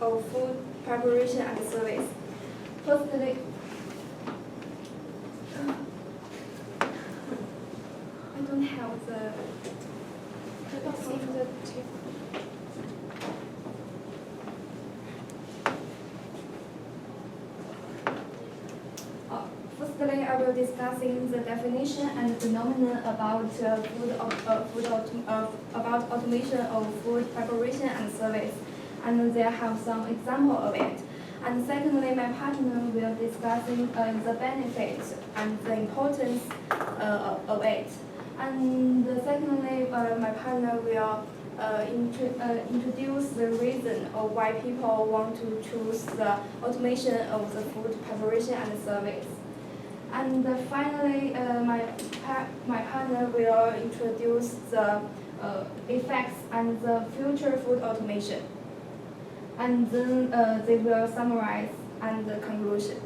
of food preparation and service. Firstly, I don't have the Firstly, I will discussing the definition and phenomenon about about automation of food preparation and service, and they have some example of it. And secondly, my partner will discussing the benefits and the importance of it. And secondly, my partner will introduce the reason of why people want to choose the automation of the food preparation and service. And finally, my partner will introduce the effects and the future food automation. And then they will summarize and the conclusion.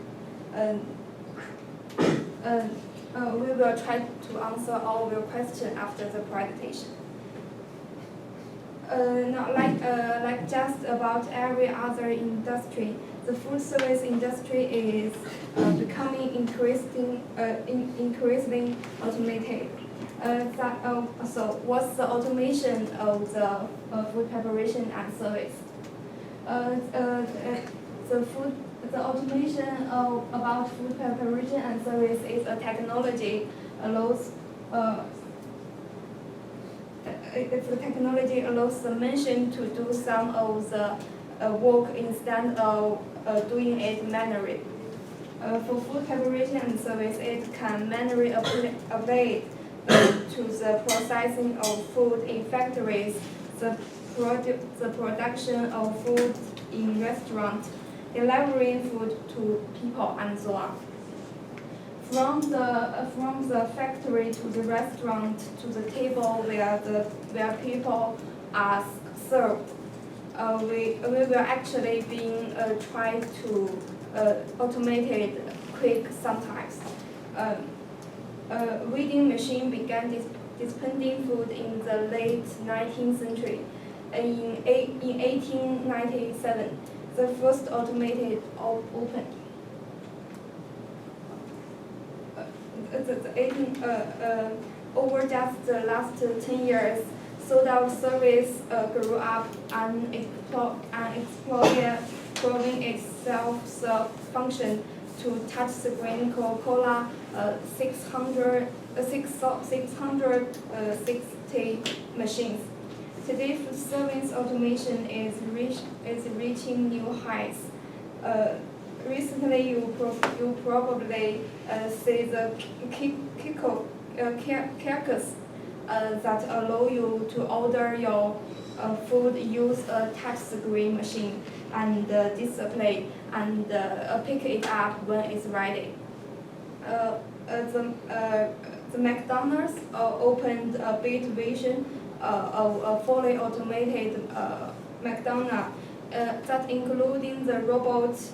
We will try to answer all your questions after the presentation. Not like just about every other industry, the food service industry is becoming increasingly automated. So what's the automation of the food preparation and service? The automation about food preparation and service is a technology allows the machine to do some of the work instead of doing it manually. For food preparation and service, it can manually apply to the processing of food in factories, the production of food in restaurants, delivering food to people, and so on. From the factory to the restaurant to the table where people are served, we will actually being try to automate it quick sometimes. Weeding machine began dispensing food in the late 19th century. In 1897, the first automated opened. Over just the last 10 years, sold-out service grew up and exploring itself the function to touch screen Coca-Cola 660 machines. Today, food service automation is reaching new heights. Recently, you probably see the kiosks that allow you to order your food, use a touch screen machine and display and pick it up when it's ready. The McDonald's opened a big vision of a fully automated McDonald's that including the robots.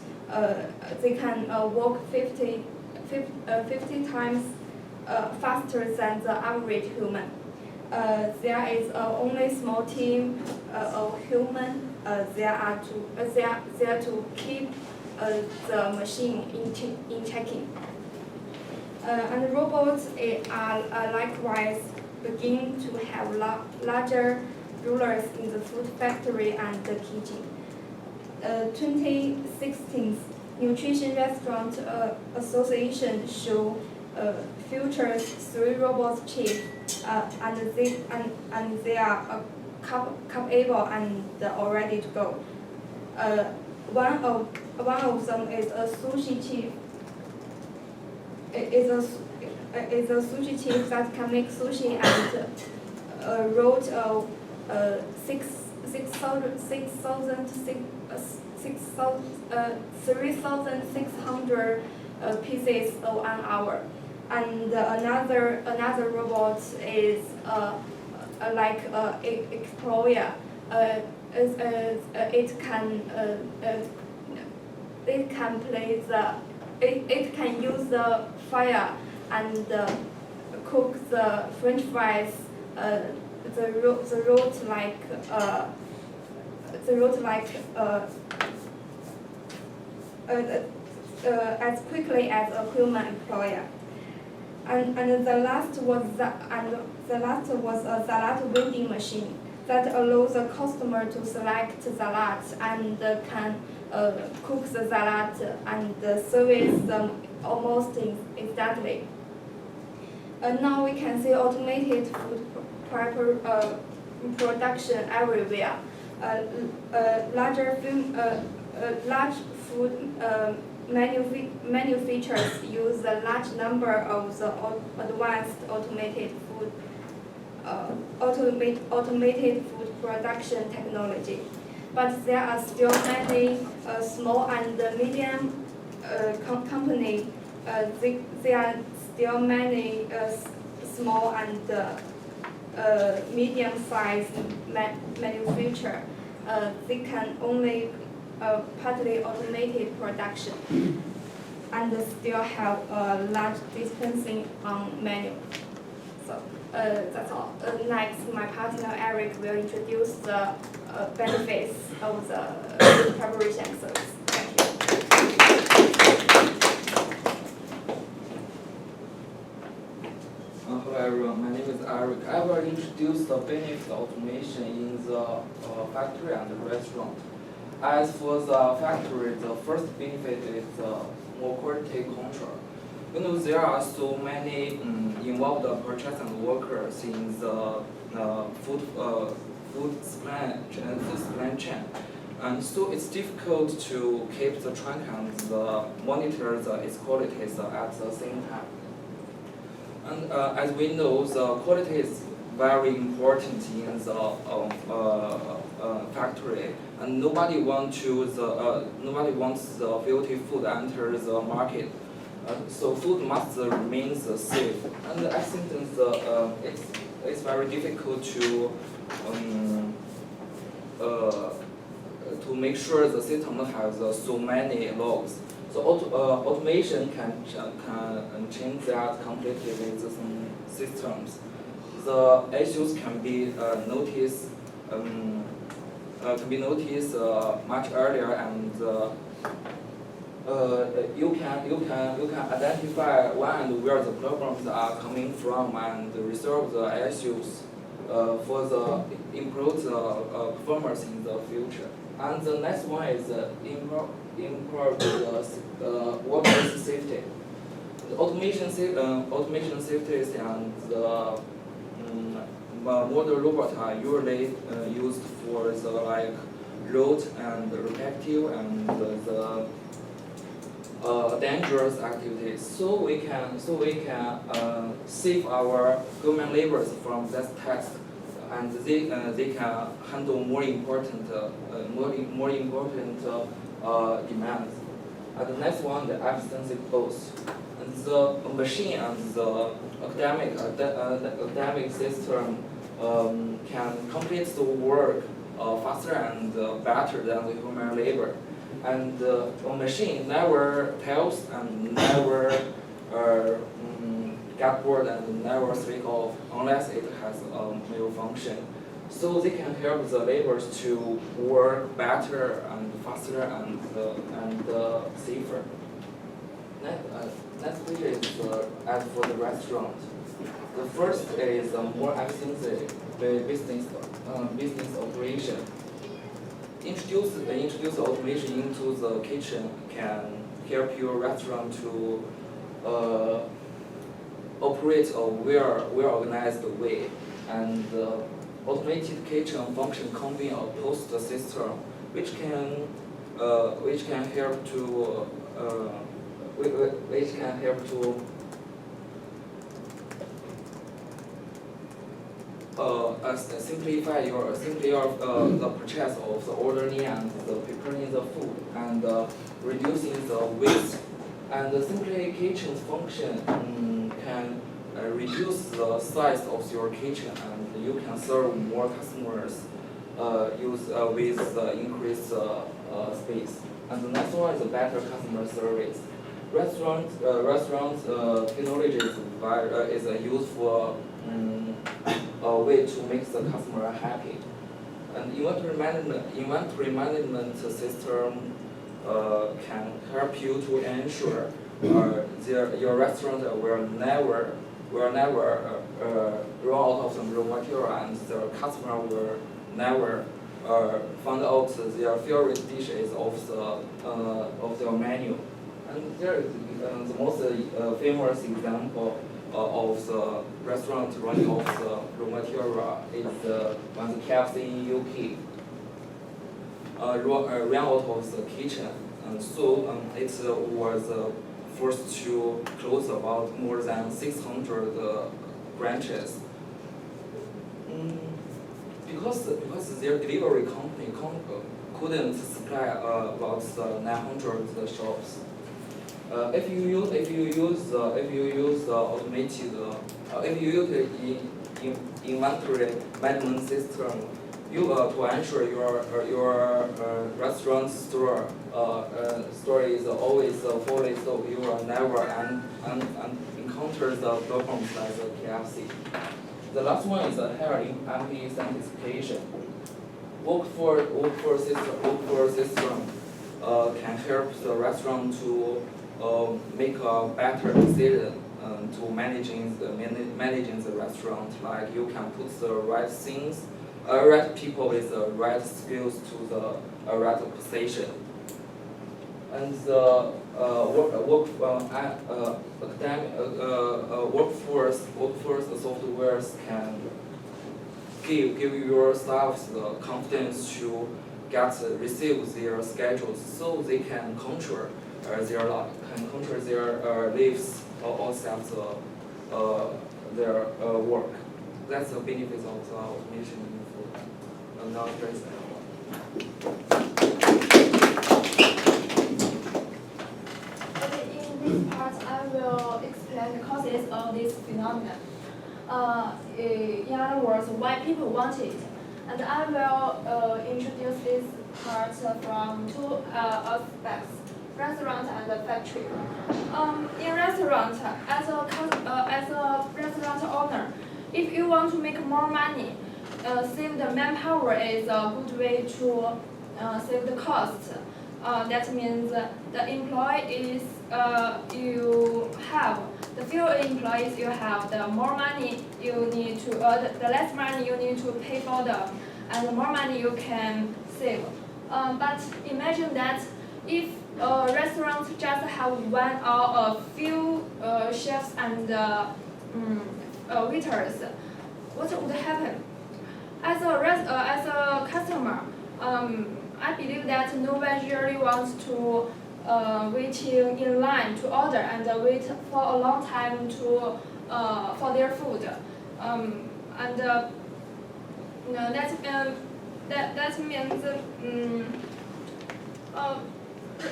They can walk 50 times faster than the average human. There is only small team of humans. They are to keep the machine in checking. And robots are likewise begin to have larger rulers in the food factory and the kitchen. 2016 Nutrition Restaurant Association show features 3 robots chief, and they are capable and are ready to go. One of them is a sushi chief. Is a sushi chief that can make sushi and wrote 3,600 pieces of an hour. And another robot is like Explorer. It can use the fire and cook the French fries. The road like as quickly as a human employer. And the last was a salad vending machine that allows the customer to select salad and can cook the salad and service them almost instantly. Now we can see automated food production everywhere. Large food manufacturers use a large number of the advanced automated food production technology. But there are still many small and medium companies. There are still many small and medium-sized manufacturers. They can only partly automated production and still have a large dispensing on menu. So that's all. Next, my partner Eric will introduce the benefits of the food preparation service. Thank you. Hello everyone, my name is Eric. I will introduce the benefits of automation in the factory and the restaurant. As for the factory, the first benefit is more quality control. You know, there are so many involved purchasing workers in the food supply chain. And so it's difficult to keep the track and monitor its qualities at the same time. And as we know, the quality is very important in the factory, and nobody wants the filthy food enter the market. So food must remain safe. And I think it's very difficult to make sure the system has so many logs. So automation can change that completely with some systems. The issues can be noticed much earlier, and you can identify when and where the problems are coming from and resolve the issues for the improved performance in the future. And the next one is improve workplace safety. The automation safety and the modern robots are usually used for the road and repetitive and the dangerous activities. So we can save our human laborers from that task, and they can handle more important demands. And the next one, the efficiency boost. And the machine and the academic system can complete the work faster and better than the human labor. And a machine never tells and never get bored and never switch off unless it has a malfunction. So they can help the laborers to work better and faster and safer. Next page is as for the restaurant. The first is more efficiency business operation. Introduce automation into the kitchen can help your restaurant to operate a well-organized way, and automated kitchen function combine a post system which can help to simplify the purchase of the ordering and the preparing the food and reducing the waste. And the simply kitchen function can reduce the size of your kitchen, and you can serve more customers with increased space. And the next one is a better customer service. Restaurant technology is a useful way to make the customer happy. And inventory management system can help you to ensure your restaurant will never run out of some raw material, and the customer will never find out their favorite dishes of their menu. And there is the most famous example of the restaurant running off the raw material is when the KFC in UK ran out of the kitchen, and so it was forced to close about more than 600 branches. Because their delivery company couldn't supply about 900 shops. If you use automated if you use the inventory management system, you to ensure your restaurant store is always fully stocked, you will never encounter the problems like the KFC. The last one is hiring employee satisfaction. Workforce system can help the restaurant to make a better decision to managing the restaurant. Like you can put the right things, right people with the right skills to the right position. And the workforce softwares can give your staff the confidence to receive their schedules, so they can control their lives outside their work. That's the benefits of the automation in food. Now address In this part, I will explain the causes of this phenomenon. In other words, why people want it. And I will introduce this part from two aspects: restaurant and the factory. In restaurant, as a restaurant owner, if you want to make more money, save the manpower is a good way to save the cost. That means the employees you have, the fewer employees you have, the more money you need to, the less money you need to pay for them, and the more money you can save. But imagine that if a restaurant just have one or a few chefs and waiters, what would happen? As a customer, I believe that no one really wants to waiting in line to order and wait for a long time to for their food. That means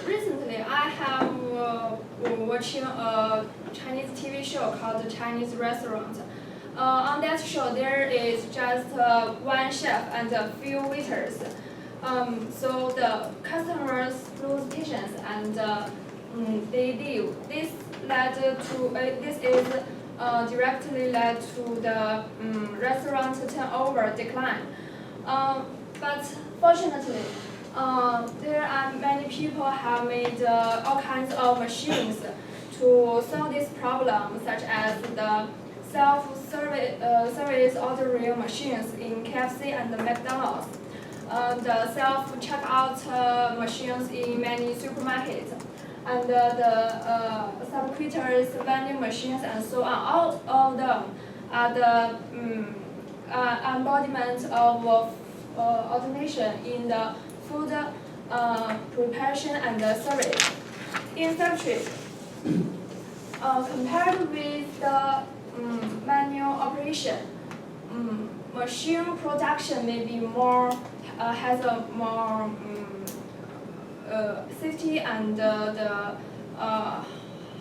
recently I have watching a Chinese TV show called The Chinese Restaurant. On that show, there is just one chef and a few waiters. So the customers lose patience and they leave. This is directly led to the restaurant turnover decline. But fortunately, there are many people have made all kinds of machines to solve this problem, such as the self-service ordering machines in KFC and McDonald's, the self-checkout machines in many supermarkets, and the sub-quitters vending machines, and so on. All of them are the embodiment of automation in the food preparation and service. In factory, compared with the manual operation, machine production may be more has a more safety and the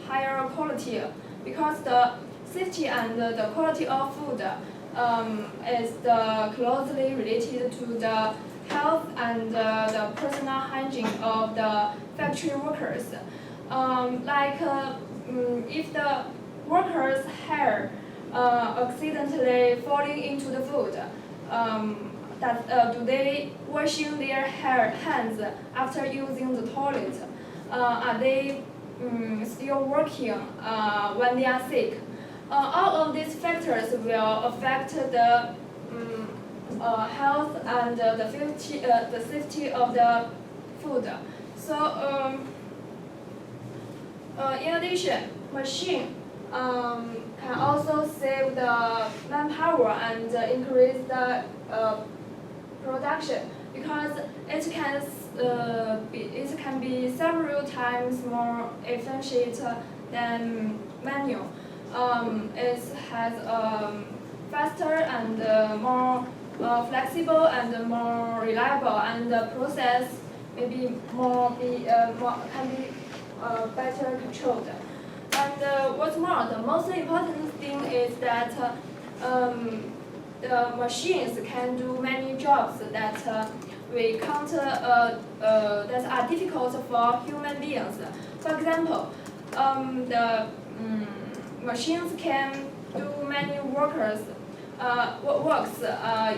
higher quality, because the safety and the quality of food is closely related to the health and the personal hygiene of the factory workers. If the workers' hair accidentally falling into the food, do they washing their hands after using the toilet? Are they still working when they are sick? All of these factors will affect the health and the safety of the food. So, in addition, machine can also save the manpower and increase the production because it can be several times more efficient than manual. It has faster and more flexible and more reliable, and the process maybe can be better controlled. And what's more, the most important thing is that the machines can do many jobs that we can't that are difficult for human beings. For example, the machines can do many works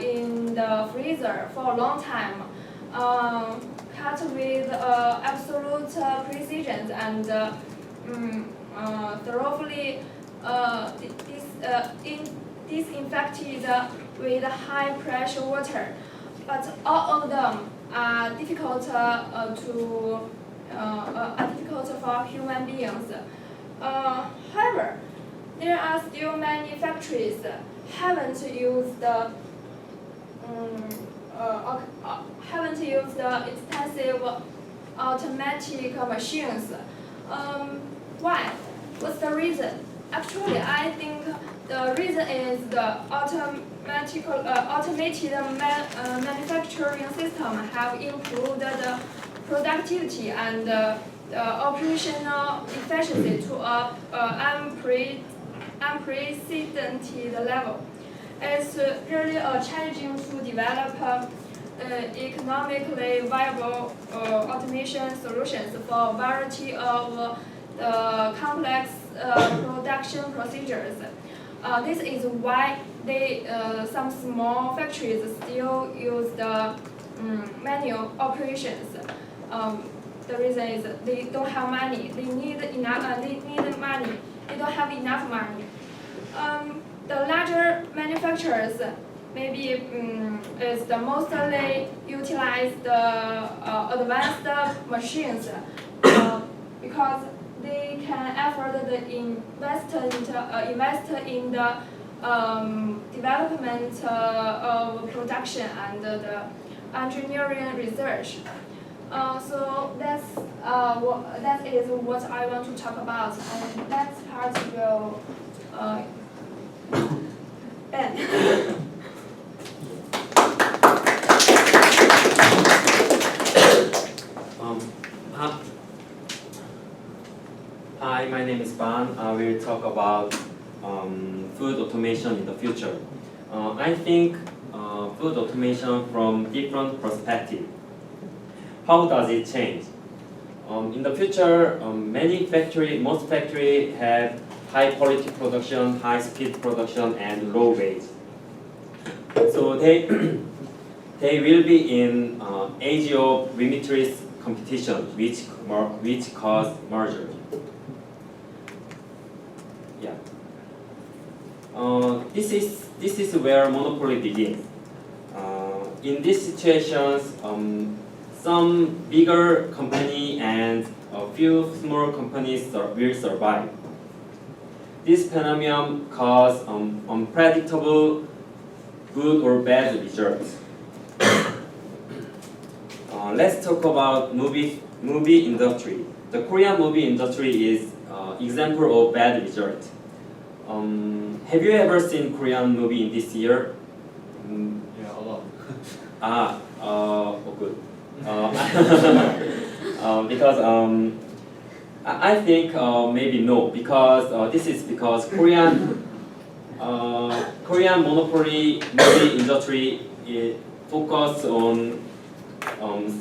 in the freezer for a long time, cut with absolute precision and thoroughly disinfected with high pressure water. But all of them are difficult for human beings. However, there are still many factories haven't used the extensive automatic machines. Why? What's the reason? Actually, I think the reason is the automated manufacturing system have improved the productivity and the operational efficiency to an unprecedented level. It's really challenging to develop economically viable automation solutions for a variety of complex production procedures. This is why some small factories still use the manual operations. The reason is they don't have money. They need money. They don't have enough money. The larger manufacturers maybe is the mostly utilize the advanced machines because they can afford the invest in the development of production and the engineering research. So that is what I want to talk about, and that part will end. Hi, my name is Ban. I will talk about food automation in the future. I think food automation from different perspective. How does it change? In the future, most factory have high quality production, high speed production, and low wage. So they will be in age of limitless competition, which cause merger. Yeah. This is where monopoly begins. In these situations, some bigger company and a few small companies will survive. This phenomenon causes unpredictable good or bad results. Let's talk about movie industry. The Korean movie industry is example of bad result. Have you ever seen Korean movie in this year? Yeah, a lot. Good. Because I think maybe no, because this is because Korean monopoly movie industry focus on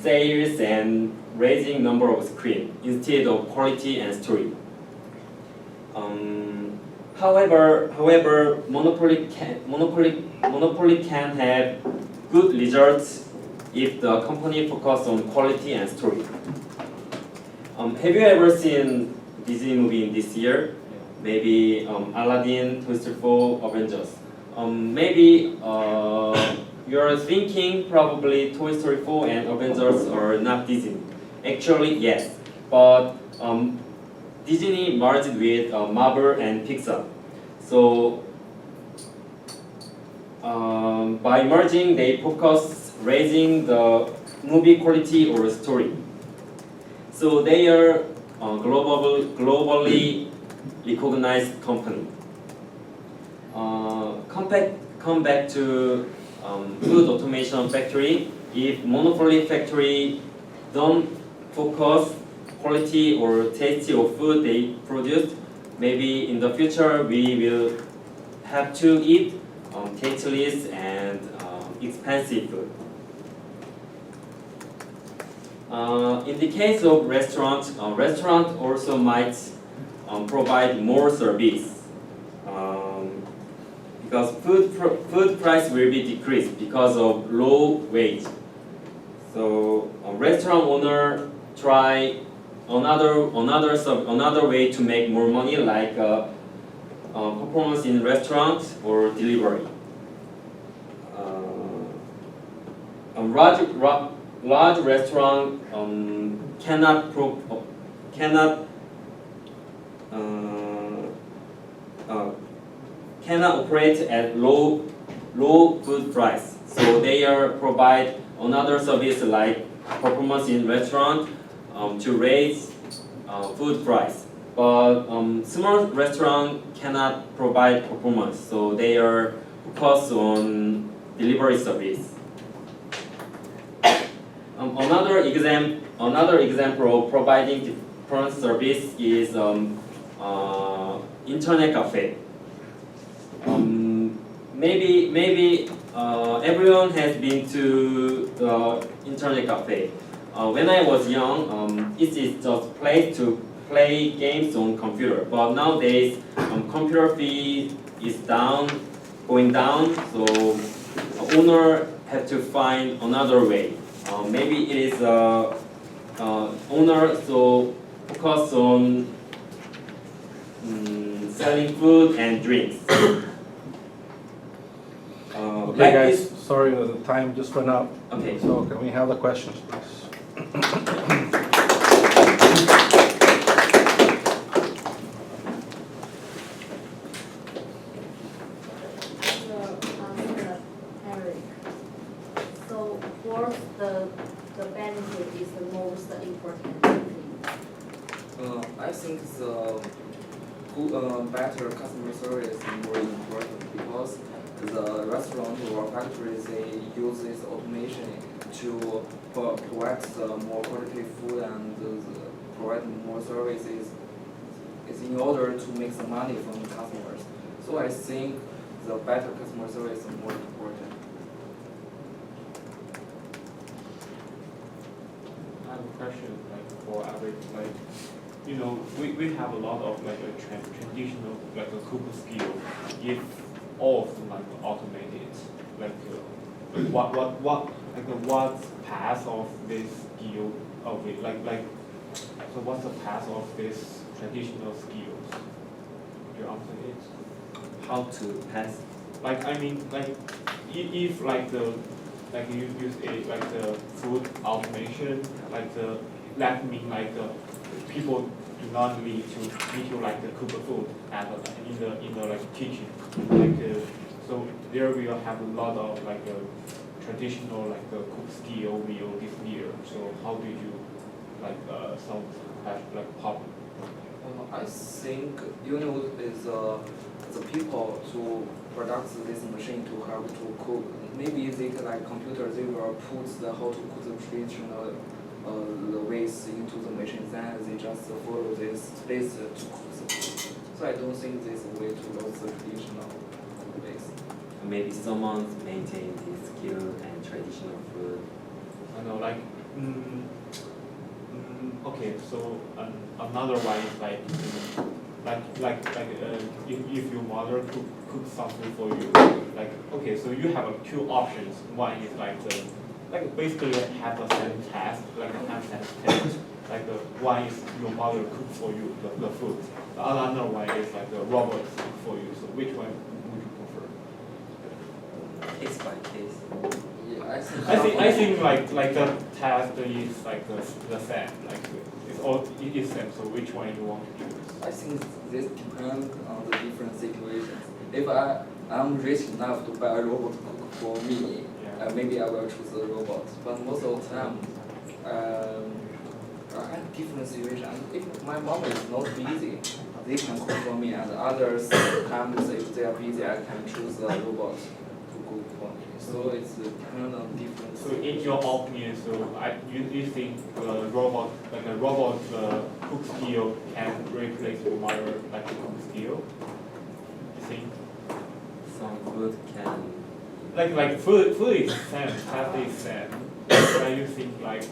sales and raising number of screen instead of quality and story. However, monopoly can have good results if the company focus on quality and story. Have you ever seen Disney movie in this year? Maybe Aladdin, Toy Story 4, Avengers. Maybe you're thinking probably Toy Story 4 and Avengers are not Disney. Actually, yes, but Disney merged with Marvel and Pixar. So by merging, they focus raising the movie quality or story. So they are globally recognized company. Come back to food automation factory. If monopoly factory don't focus quality or taste of food they produce, maybe in the future we will have to eat tasteless and expensive food. In the case of restaurant also might provide more service because food price will be decreased because of low wage. So a restaurant owner try another way to make more money, like performance in restaurant or delivery. Large restaurant cannot operate at low food price. So they provide another service like performance in restaurant to raise food price. But small restaurant cannot provide performance, so they are focused on delivery service. Another example of providing different service is internet cafe. Maybe everyone has been to the internet cafe. When I was young, it is just a place to play games on computer. But nowadays, computer fee is going down. So owner have to find another way. Maybe it is owner so focus on selling food and drinks. Okay, Like guys, this- sorry, the time just ran out. Okay. So can we have the questions, please? Eric. So what's the benefit is the most important thing? I think the good, better customer service is more important because the restaurant or factories they use this automation to provide the more quality food and provide more services. Is in order to make some money from the customers. So I think the better customer service is more important. I have a question for Eric. We have a lot of traditional a cooking skill. If all of them automated, what's path of this skill of it? So what's the path of this traditional skills? Your answer is? How to pass? If you use the food automation, that mean people do not need to cook the food in the kitchen. So there we will have a lot of traditional cook skill will disappear. So how do you solve that problem? I think is the people to produce this machine to help to cook. Maybe they can computer they will put the how to cook the traditional the ways into the machine, then they just follow this to cook the food. So I don't think this way to lose the traditional ways. Maybe someone maintain this skill and traditional food. I know, okay. So another one is if your mother cook cook some food for you. Like, okay, so you have two options. One is like basically have the same task, like a time task. Like one is your mother cook for you the food. The other one is like the robot cook for you. So which one would you prefer? Case by case. Yeah, I think like the task is like the same. Like it is same. So which one you want to choose? I think this depends on the different situations. If I'm rich enough to buy a robot to cook for me, Yeah. maybe I will choose a robot. But most of the time, I have different situations. If my mom is not busy, they can cook for me, and others times if they are busy, I can choose a robot to cook for me. So it's depend on different. So in your opinion, so you think the robot, like a robot cook skill can replace your mother like cook skill? You think? Some food can. Like food is same, task is same. But you think like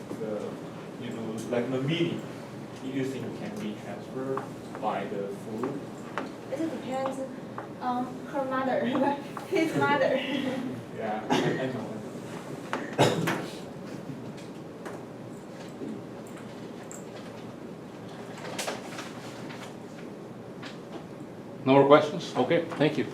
like the meaning, you think can be transferred by the food? It depends on her mother, his mother. Yeah, I know. No more questions? Okay, thank you.